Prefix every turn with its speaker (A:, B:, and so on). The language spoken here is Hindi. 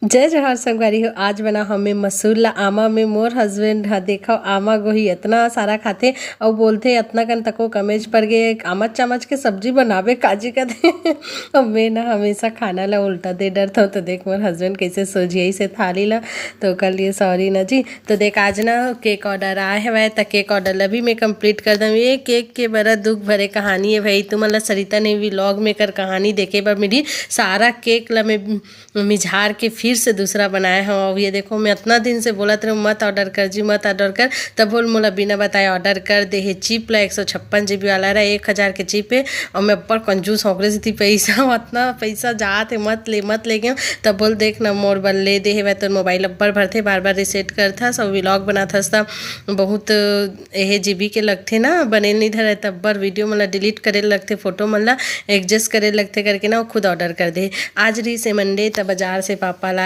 A: जय जोहार संगवारी हो। आज बना हमें मसूर ला आमा में मोर हस्बैंड हा देखो आमा गोही इतना सारा खाते और बोलते इतना कन तको कमेज पर गए आमच चामच के सब्जी बनावे काजी करते और मैं ना हमेशा खाना ला उल्टा दे डरता हूँ। तो देख मोर हस्बैंड कैसे सोझिए से थाली ला तो कर लिए सॉरी ना जी। तो देख आज ना केक ऑर्डर आए है भाई, तो केक ऑर्डर ला भी मैं कंप्लीट कर दूँ। ये केक के बड़ा दुख भरे कहानी है भाई। तुम्हारा सरिता ने व्लॉग में कर कहानी देखे पर मेरी सारा केक ला मैं मिझार के फिर से दूसरा बनाया है। और ये देखो मैं इतना दिन से बोला था मत ऑर्डर कर जी मत ऑर्डर कर, तब बोल मोला बिना बताए ऑर्डर कर दे है। चिप ला 156 GB वाला रहा 1000 के चिप है और मैं ऊपर कंजूस होकर थी पैसा इतना पैसा जाते मत ले गए। तब बोल देख ना मोर बल ले दे है वह तो मोबाइल अब्बर भरते बार बार रिसेट कर था सब व्लॉग बना था बहुत यह GB के लगते ना बने नहीं धरे तब बर वीडियो मतलब डिलीट करे लगते फोटो मतलब एडजस्ट करे लगते करके ना वो खुद ऑर्डर कर दे। आज रही से मंडे तब बाजार से पापा